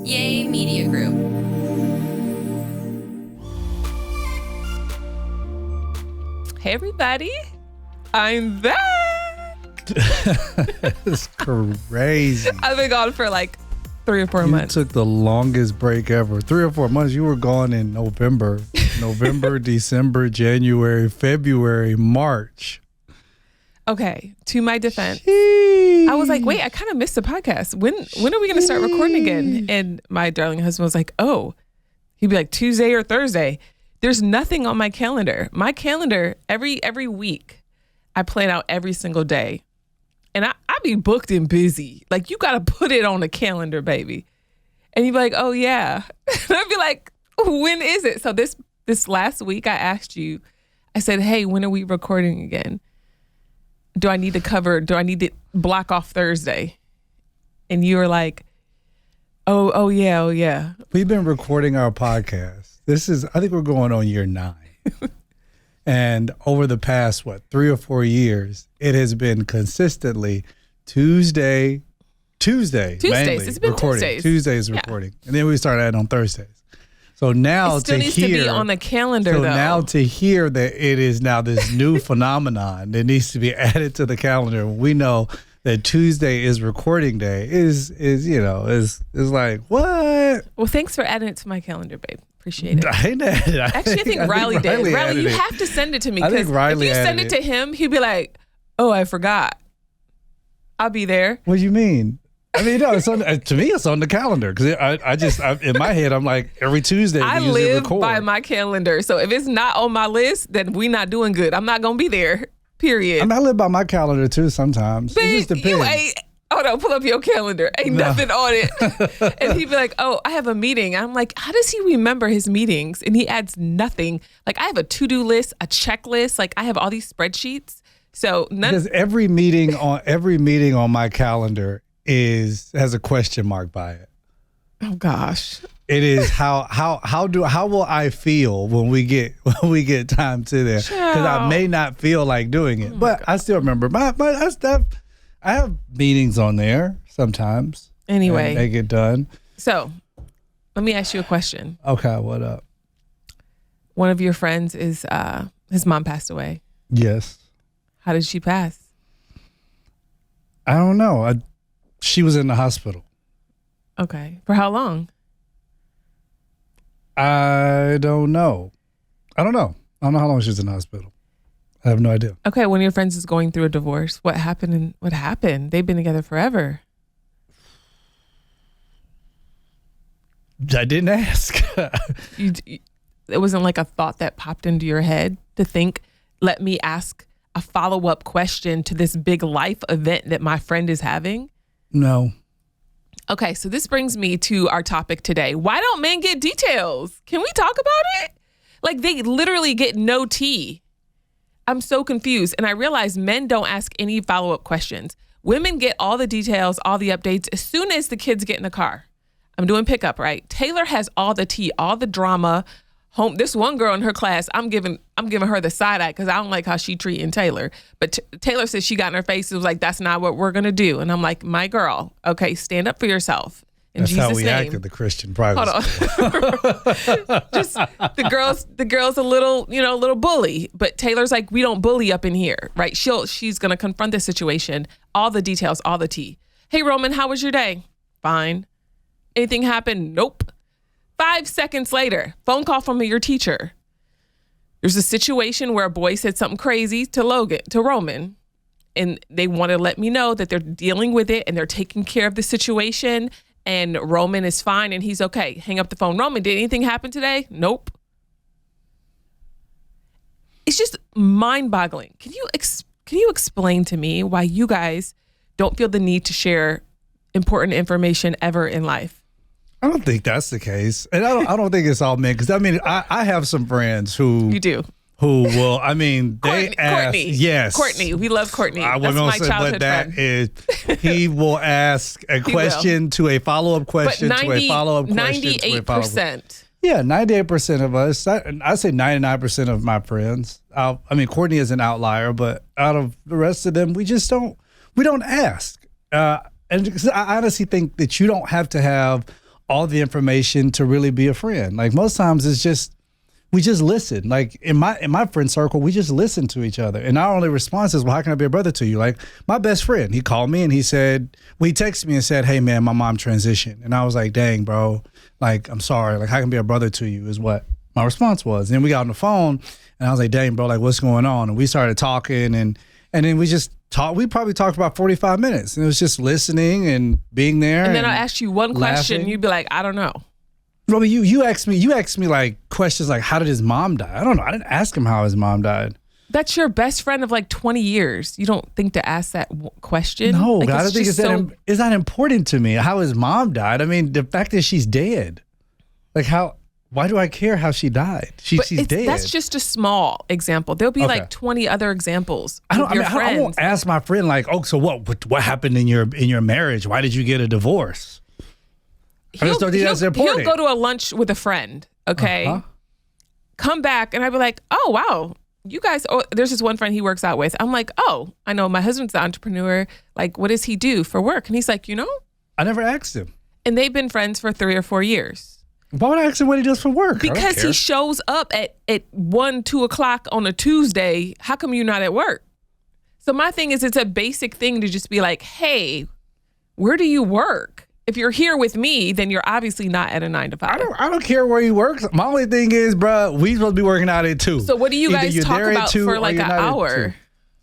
Yay Media Group. Hey everybody, I'm back. It's crazy. I've been gone for like 3 or 4 months. You took the longest break ever. 3 or 4 months. You were gone in November, December, January, February, March. Okay, to my defense, Sheesh. I was like, wait, I kind of missed the podcast. When are we going to start recording again? And my darling husband was like, oh, he'd be like Tuesday or Thursday. There's nothing on my calendar. My calendar, every week, I plan out every single day. And I be booked and busy. Like, you got to put it on the calendar, baby. And you'd be like, oh, yeah. And I'd be like, when is it? So this last week, I asked you, I said, hey, when are we recording again? Do I need to block off Thursday? And you were like, oh yeah. We've been recording our podcast. I think we're going on year 9. And over the past, 3 or 4 years, it has been consistently Tuesdays. Mainly It's been recording. Tuesdays. Recording. And then we started adding on Thursdays. So now it still needs to be on the calendar, so though. now to hear that it is now this new phenomenon that needs to be added to the calendar. We know that Tuesday is recording day is like, what? Well, thanks for adding it to my calendar, babe. Appreciate it. Actually, I think Riley did. Riley, you have to send it to me. I think Riley if you send it to him, he'd be like, oh, I forgot. I'll be there. What do you mean? I mean, no, it's on, to me, it's on the calendar because I in my head, I'm like, every Tuesday I we usually live record. by my calendar. So if it's not on my list, then we not doing good. I'm not going to be there, period. I live by my calendar too sometimes. Babe, it just depends. you ain't. Oh no, pull up your calendar. Ain't nothing on it. And he'd be like, oh, I have a meeting. I'm like, how does he remember his meetings? And he adds nothing. Like, I have a to-do list, a checklist. Like, I have all these spreadsheets. So because every meeting on my calendar has a question mark by it. Oh gosh. It is how will I feel when we get time to there? Because I may not feel like doing it, but I still remember my stuff. I have meetings on there sometimes. Anyway, they get done. So let me ask you a question. Okay, what up? One of your friends is his mom passed away. Yes. How did she pass? I don't know. She was in the hospital. Okay. For how long? I don't know. I don't know how long she was in the hospital. I have no idea. Okay, one of your friends is going through a divorce. What happened? They've been together forever. I didn't ask. It wasn't like a thought that popped into your head to think, let me ask a follow-up question to this big life event that my friend is having? No. Okay, so this brings me to our topic today. Why don't men get details? Can we talk about it? Like, they literally get no tea. I'm so confused. And I realize men don't ask any follow-up questions. Women get all the details, all the updates as soon as the kids get in the car. I'm doing pickup, right? Taylor has all the tea, all the drama. This one girl in her class, I'm giving her the side eye because I don't like how she treating Taylor. But Taylor says she got in her face. It was like, that's not what we're going to do. And I'm like, my girl, okay, stand up for yourself. In That's Jesus' how we name. act at the Christian private school. Hold on. Just the girl's a little bully, but Taylor's like, we don't bully up in here, right? She's gonna confront the situation, all the details, all the tea. Hey Roman, how was your day? Fine. Anything happened? Nope. 5 seconds later, phone call from your teacher. There's a situation where a boy said something crazy to Roman, and they want to let me know that they're dealing with it and they're taking care of the situation. And Roman is fine and he's okay. Hang up the phone. Roman, did anything happen today? Nope. It's just mind-boggling. Can you explain to me why you guys don't feel the need to share important information ever in life? I don't think that's the case. And I don't think it's all men. Because, I mean, I have some friends who... You do. Who will, I mean, they ask. Courtney. Yes. Courtney. We love Courtney. I That's my childhood but friend. he will ask a question to a follow-up question but to a follow-up question 98%. Yeah, 98% of us. I say 99% of my friends. I mean, Courtney is an outlier, but out of the rest of them, we don't ask. And I honestly think that you don't have to have all the information to really be a friend. Like most times it's just, we just listen. Like in my friend circle, we just listen to each other. And our only response is, well, how can I be a brother to you? Like my best friend, he called me and he said, well, he texted me and said, hey man, my mom transitioned. And I was like, dang, bro, like, I'm sorry. Like, how can I be a brother to you is what my response was. And then we got on the phone and I was like, dang, bro, like what's going on? And we started talking and then we just talked. We probably talked about 45 minutes and it was just listening and being there. And then I asked you one question. laughing. You'd be like, I don't know. Bro, you asked me like questions like, how did his mom die? I don't know. I didn't ask him how his mom died. That's your best friend of like 20 years. You don't think to ask that question? No, like, I don't think it's not important to me how his mom died. I mean, the fact that she's dead. Like why do I care how she died? She's dead. That's just a small example. There'll be like 20 other examples. I won't ask my friend like, oh, so what happened in your marriage? Why did you get a divorce? I just don't think that's important. He'll go to a lunch with a friend, okay? Come back, and I'd be like, oh, wow. You guys, there's this one friend he works out with. I'm like, oh, I know my husband's an entrepreneur. Like, what does he do for work? And he's like, I never asked him. And they've been friends for 3 or 4 years. Why would I ask him what he does for work? Because he shows up at 1, 2 o'clock on a Tuesday. How come you're not at work? So my thing is, it's a basic thing to just be like, hey, where do you work? If you're here with me, then you're obviously not at a 9 to 5. I don't care where he works. My only thing is, bro, we supposed to be working out at 2. So what do you guys talk about for like an hour?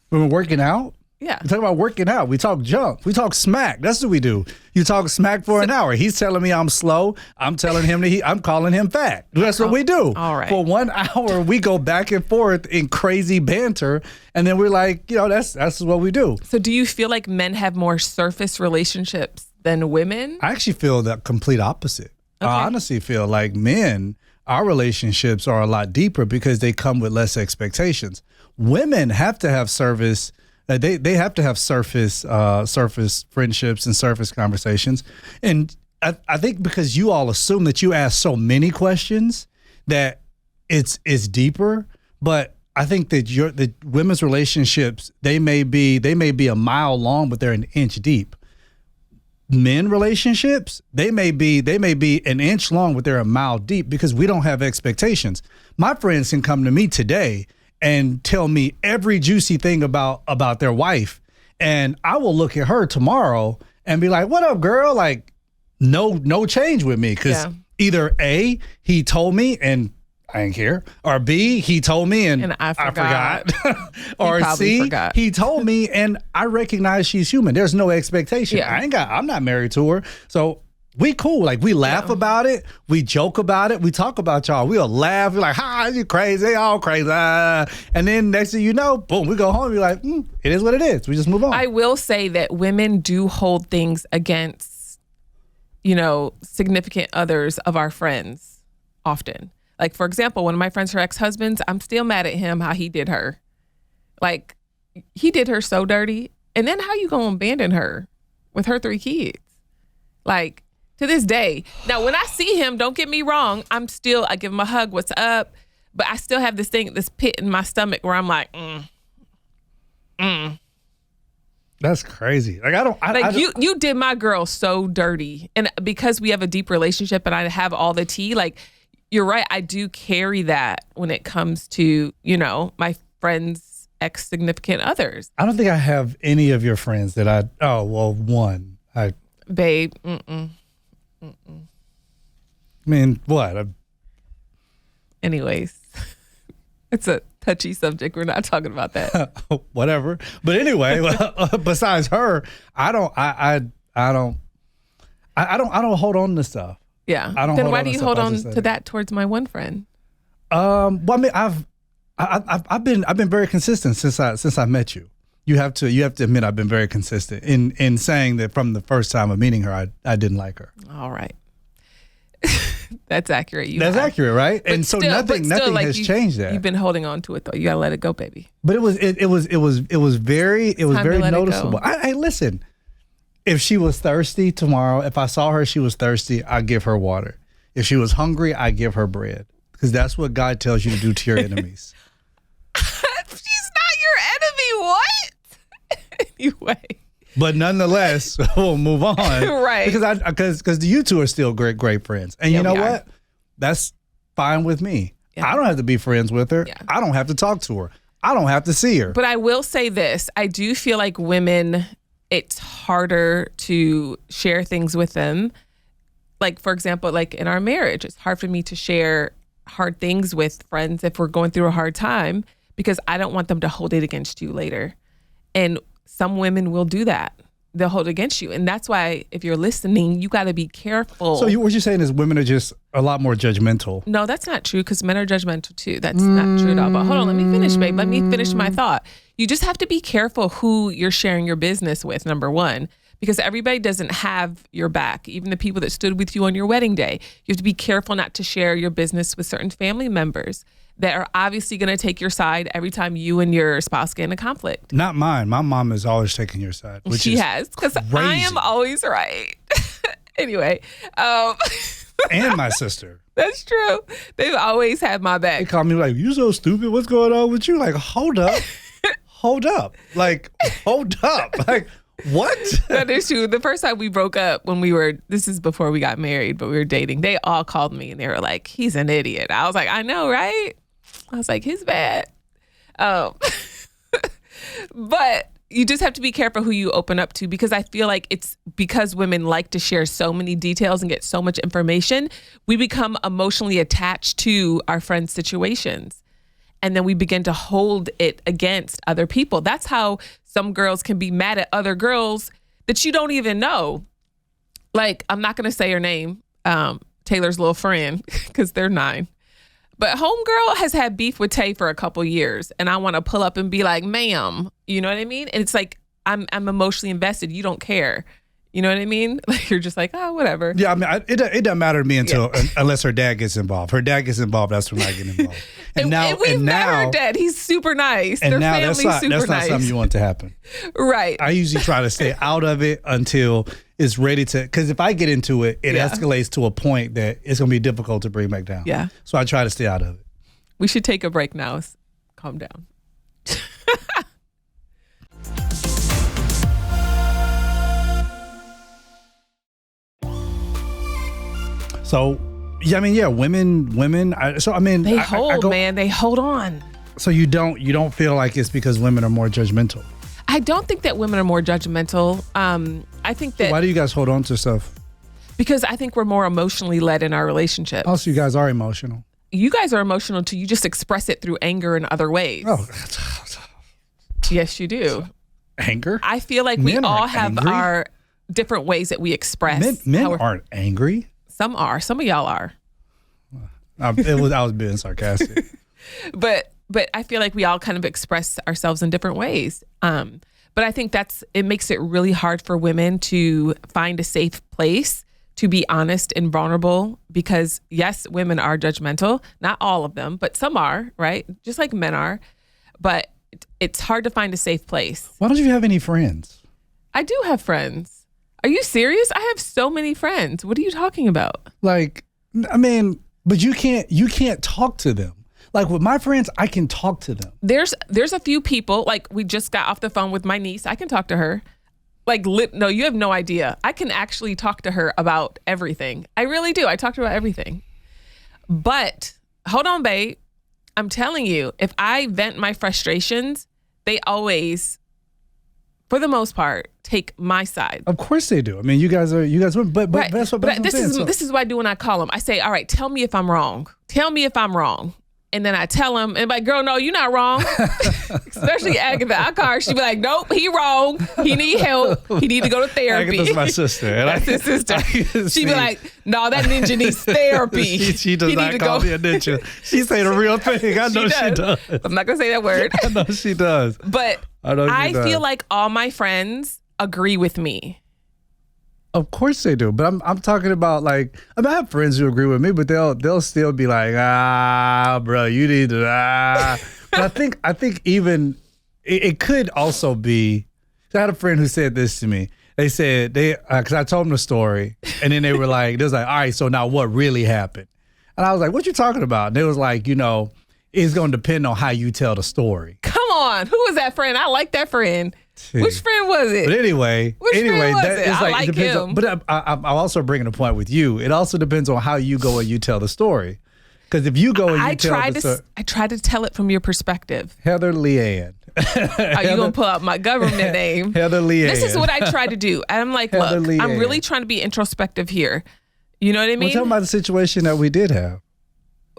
When we're working out? Yeah. We talk about working out. We talk junk. We talk smack. That's what we do. You talk smack for an hour. He's telling me I'm slow. I'm telling him that I'm calling him fat. That's what we do. All right. For 1 hour, we go back and forth in crazy banter. And then we're like, that's what we do. So do you feel like men have more surface relationships than women? I actually feel the complete opposite. Okay. I honestly feel like men, our relationships are a lot deeper because they come with less expectations. Women have to have service. They have to have surface friendships and surface conversations. And I think because you all assume that you ask so many questions that it's deeper. But I think that the women's relationships, they may be a mile long, but they're an inch deep. Men relationships, they may be an inch long, but they're a mile deep because we don't have expectations. My friends can come to me today and tell me every juicy thing about their wife, and I will look at her tomorrow and be like, "What up, girl?" Like, no change with me because either A, he told me and I didn't care, or B, he told me and I forgot. Or C, forgot. He told me and I recognize she's human. There's no expectation. Yeah. I'm not married to her. So we cool. Like we laugh about it. We joke about it. We talk about y'all. We'll laugh. We're like, ha, you crazy. They all crazy. And then next thing you know, boom, we go home. We're like, it is what it is. We just move on. I will say that women do hold things against, significant others of our friends often. Like, for example, one of my friends, her ex-husbands, I'm still mad at him how he did her. Like, he did her so dirty. And then how you gonna abandon her with her 3 kids? Like, to this day. Now, when I see him, don't get me wrong, I give him a hug, what's up? But I still have this pit in my stomach where I'm like, That's crazy. Like, you did my girl so dirty. And because we have a deep relationship and I have all the tea, like, you're right. I do carry that when it comes to, my friends' ex-significant others. I don't think I have any of your friends that one. Babe, I mean, what? Anyways, it's a touchy subject. We're not talking about that. Whatever. But anyway, besides her, I don't hold on to stuff. Yeah. Then why do you hold on to that towards my one friend? Well, I mean, I've been very consistent since I met you. You have to admit I've been very consistent in saying that from the first time of meeting her, I didn't like her. All right. That's accurate. That's accurate, right? But and so nothing has changed that. You've been holding on to it though. You gotta let it go, baby. But it was very noticeable. Hey, listen. If she was thirsty tomorrow, if I saw her, she was thirsty, I'd give her water. If she was hungry, I'd give her bread. Because that's what God tells you to do to your enemies. She's not your enemy. What? Anyway. But nonetheless, we'll move on. Right. Because you two are still great friends. And you know what? That's fine with me. Yeah. I don't have to be friends with her. Yeah. I don't have to talk to her. I don't have to see her. But I will say this. I do feel like women, it's harder to share things with them. Like, for example, like in our marriage, it's hard for me to share hard things with friends if we're going through a hard time because I don't want them to hold it against you later. And some women will do that. They'll hold it against you. And that's why if you're listening, you got to be careful. So what you're saying is women are just a lot more judgmental. No, that's not true because men are judgmental too. That's not true at all. But hold on, let me finish, babe. Let me finish my thought. You just have to be careful who you're sharing your business with, number one, because everybody doesn't have your back. Even the people that stood with you on your wedding day. You have to be careful not to share your business with certain family members that are obviously going to take your side every time you and your spouse get in a conflict. Not mine. My mom is always taking your side. Which she has, because I am always right. Anyway. And my sister. That's true. They've always had my back. They call me like, you so stupid. What's going on with you? Like, hold up. Hold up. Like, hold up. Like, what? That is true. The first time we broke up this is before we got married, but we were dating. They all called me and they were like, he's an idiot. I was like, I know, right? I was like, he's bad. But you just have to be careful who you open up to because I feel like it's because women like to share so many details and get so much information, we become emotionally attached to our friends' situations. And then we begin to hold it against other people. That's how some girls can be mad at other girls that you don't even know. Like, I'm not going to say her name, Taylor's little friend, because they're 9. But homegirl has had beef with Tay for a couple years. And I want to pull up and be like, ma'am, you know what I mean? And it's like, I'm emotionally invested. You don't care. You know what I mean? Like, you're just like, oh, whatever. Yeah, I mean, it doesn't matter to me unless her dad gets involved. Her dad gets involved, that's when I get involved. And we've met her dad. He's super nice. And their now family's super that's not nice. something you want to happen. Right. I usually try to stay out of it until it's ready to, because if I get into it, it escalates to a point that it's going to be difficult to bring back down. Yeah. So I try to stay out of it. We should take a break now. Calm down. So, yeah, I mean, yeah, women. They hold, man. They hold on. So you don't feel like it's because women are more judgmental? I don't think that women are more judgmental. I think that. So why do you guys hold on to stuff? Because I think we're more emotionally led in our relationship. Oh, so you guys are emotional. You guys are emotional too. You just express it through anger and other ways. Oh, yes, you do. Anger? I feel like we all have our different ways that we express. Men aren't angry. Some are. Some of y'all are. I was being sarcastic. But I feel like we all kind of express ourselves in different ways. But I think it makes it really hard for women to find a safe place to be honest and vulnerable because, yes, women are judgmental. Not all of them, but some are, right? Just like men are. But it's hard to find a safe place. Why don't you have any friends? I do have friends. Are you serious? I have so many friends. What are you talking about? Like, I mean, but you can't talk to them. Like with my friends, I can talk to them. There's a few people, like we just got off the phone with my niece. I can talk to her. Like, no, you have no idea. I can actually talk to her about everything. I really do. I talk to her about everything. But hold on, babe. I'm telling you, if I vent my frustrations, they always, for the most part, take my side. Of course they do. I mean, you guys were, but right. that's what. But this is what I do when I call them. I say, all right, tell me if I'm wrong. Tell me if I'm wrong. And then I tell him, and like, girl, no, you're not wrong. Especially Agatha. I call her, she be like, nope, he wrong. He need help. He need to go to therapy. Agatha's my sister. That's his sister. She be like, no, that ninja needs therapy. she does not call me a ninja. She say the real thing. I know she does. I'm not going to say that word. I know she does. But I feel like all my friends agree with me. Of course they do, but I'm talking about like I have friends who agree with me, but they'll still be like, bro, you need to But I think even it could also be. I had a friend who said this to me. They said because I told them the story, and then they were like, all right, so now what really happened? And I was like, what you talking about? And they was like, it's going to depend on how you tell the story. Come on, who is that friend? I like that friend. Which friend was it? But anyway, Friend was it? it's I like it depends him. on, but I'm also bringing a point with you. It also depends on how you go and you tell the story. Because if you go and you tell the story, I try to tell it from your perspective. Heather Leanne. Are you gonna pull out my government name? Heather Leanne. This is what I try to do. And I'm like, Heather look, Leanne. I'm really trying to be introspective here. You know what I mean? We're talking about the situation that we did have.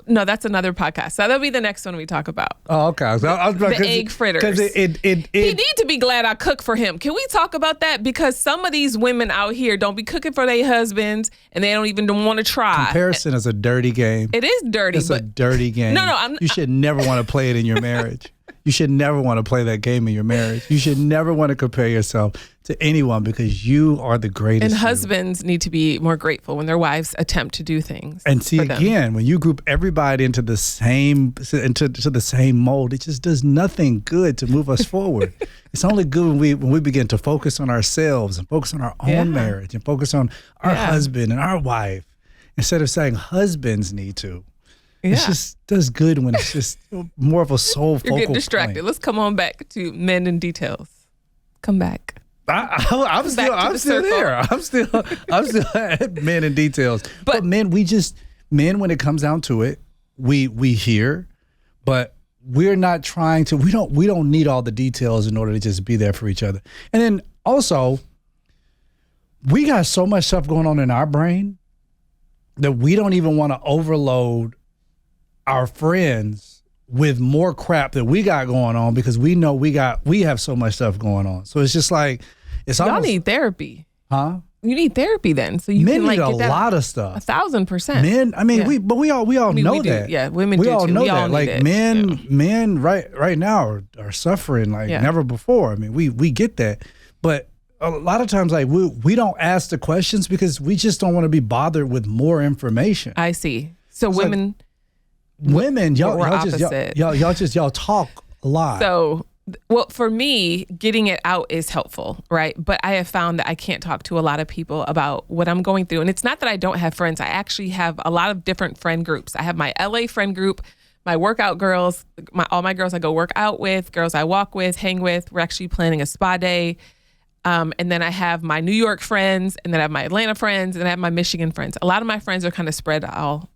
No, that's another podcast. So that'll be the next one we talk about. Oh, okay. So the egg fritters. Because he need to be glad I cook for him. Can we talk about that? Because some of these women out here don't be cooking for their husbands, and they don't even want to try. Comparison is a dirty game. It is dirty. It's a dirty game. No, you should never want to play it in your marriage. You should never want to play that game in your marriage. You should never want to compare yourself to anyone because you are the greatest. And husbands need to be more grateful when their wives attempt to do things. And see, again, when you group everybody into the same to the same mold, it just does nothing good to move us forward. It's only good when we begin to focus on ourselves and focus on our own marriage and focus on our husband and our wife instead of saying husbands need to. Yeah. It just does good when it's just more of a soul focal You're getting distracted. point. Let's come on back to men in details. Come back. I'm still there. I'm still at men in details. But men, when it comes down to it, we hear, but we're not trying to. We don't need all the details in order to just be there for each other. And then also, we got so much stuff going on in our brain that we don't even want to overload our friends with more crap that we got going on because we know we have so much stuff going on. So it's just like y'all need therapy. Huh? You need therapy then. So you men can need get a lot of stuff. 1,000%. Men, I mean, we all know that. Yeah, women we do all too. know We that. all Like need it. men right now are suffering like never before. I mean, we get that. But a lot of times like we don't ask the questions because we just don't want to be bothered with more information. I see. So it's women y'all talk a lot. So, well, for me, getting it out is helpful, right? But I have found that I can't talk to a lot of people about what I'm going through. And it's not that I don't have friends. I actually have a lot of different friend groups. I have my LA friend group, my workout girls, all my girls I go work out with, girls I walk with, hang with. We're actually planning a spa day. And then I have my New York friends, and then I have my Atlanta friends, and I have my Michigan friends. A lot of my friends are kind of spread all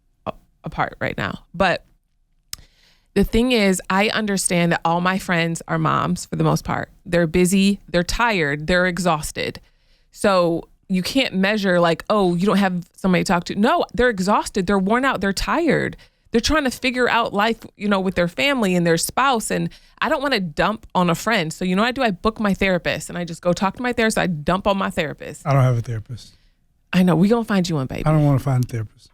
apart right now. But the thing is, I understand that all my friends are moms for the most part. They're busy, they're tired, they're exhausted. So you can't measure like, oh, you don't have somebody to talk to. No, they're exhausted, they're worn out, they're tired. They're trying to figure out life, with their family and their spouse. And I don't want to dump on a friend. So you know what I do? I book my therapist and I just go talk to my therapist. I dump on my therapist. I don't have a therapist. I know. We're going to find you one, baby. I don't want to find a therapist.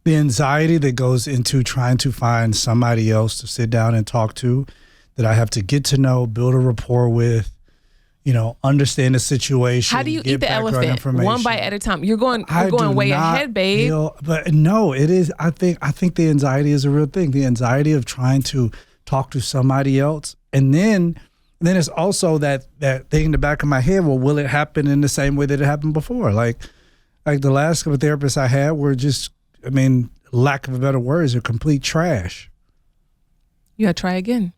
The anxiety that goes into trying to find somebody else to sit down and talk to, that I have to get to know, build a rapport with, understand the situation. How do you eat the elephant? One bite at a time. You're going way ahead, babe. But no, it is. I think the anxiety is a real thing. The anxiety of trying to talk to somebody else, and then it's also that thing in the back of my head. Well, will it happen in the same way that it happened before? Like the last couple of therapists I had were just. I mean, lack of a better words, are complete trash. You gotta try again.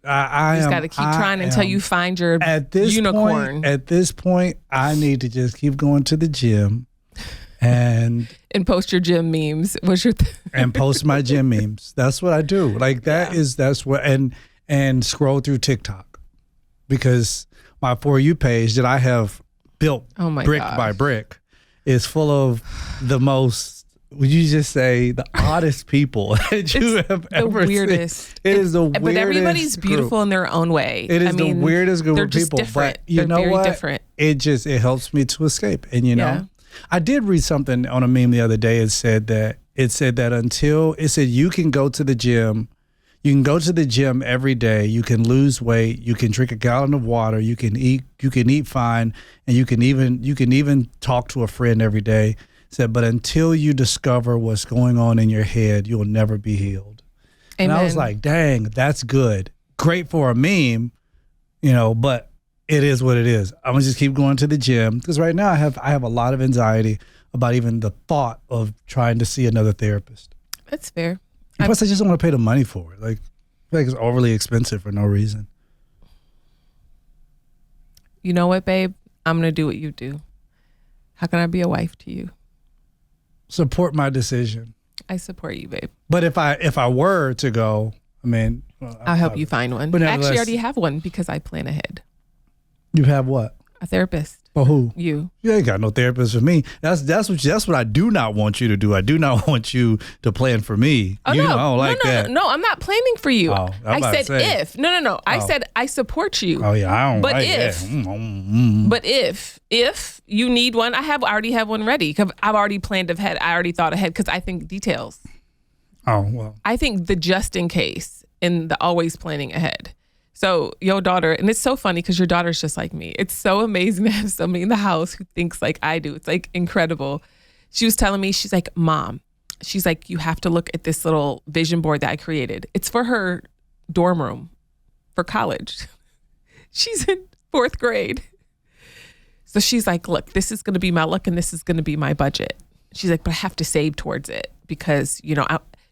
I just gotta keep trying until you find your unicorn. At this point, I need to just keep going to the gym and post your gym memes. What's your and post my gym memes. That's what I do. Like that's what and scroll through TikTok because my For You page that I have built brick by brick is full of the most. Would you just say the oddest people that you have ever weirdest. seen? It is the weirdest. But everybody's beautiful in their own way. It is the weirdest group of people. Different. But you know what? Different. It helps me to escape. And I did read something on a meme the other day. It said that you can go to the gym. You can go to the gym every day. You can lose weight. You can drink a gallon of water. You can eat fine, and you can even talk to a friend every day. Said, but until you discover what's going on in your head, you'll never be healed. Amen. And I was like, dang, that's good. Great for a meme, but it is what it is. I'm gonna just keep going to the gym because right now I have a lot of anxiety about even the thought of trying to see another therapist. That's fair. Plus, I just don't want to pay the money for it. Like it's overly expensive for no reason. you know what, babe? I'm going to do what you do. How can I be a wife to you? Support my decision. I support you, babe. But if I were to go, I mean, I'll help you find one. But I actually already have one because I plan ahead. You have what? A therapist. For who? You. You ain't got no therapist for me. That's what I do not want you to do. I do not want you to plan for me. Oh, you no. know, I don't like that. No, I'm not planning for you. Oh, I said if. No. I said I support you. Oh yeah, I don't but like if, that. But if you need one, I already have one ready. Cause I've already planned ahead. I already thought ahead because I think details. Oh well. I think the just in case and the always planning ahead. So your daughter, and it's so funny because your daughter's just like me. It's so amazing to have somebody in the house who thinks like I do. It's like incredible. She was telling me, she's like, Mom, she's like, you have to look at this little vision board that I created. It's for her dorm room for college. She's in 4th grade. So she's like, look, this is going to be my look and this is going to be my budget. She's like, but I have to save towards it because, you know,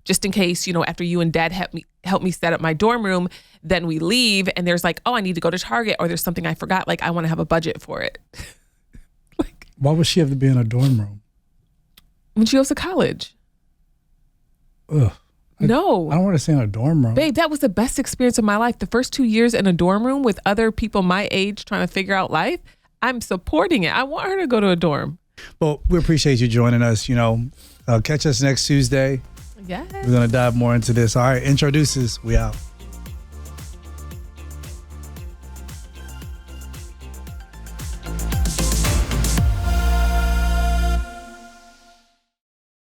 just in case, you know, after you and Dad help me set up my dorm room, then we leave and there's like, oh, I need to go to Target or there's something I forgot. Like, I want to have a budget for it. Like, why would she have to be in a dorm room? When she goes to college. Ugh. No. I don't want to stay in a dorm room. Babe, that was the best experience of my life. The first 2 years in a dorm room with other people my age trying to figure out life, I'm supporting it. I want her to go to a dorm. Well, we appreciate you joining us. You know, catch us next Tuesday. Yeah. We're going to dive more into this. All right, introduces. We out.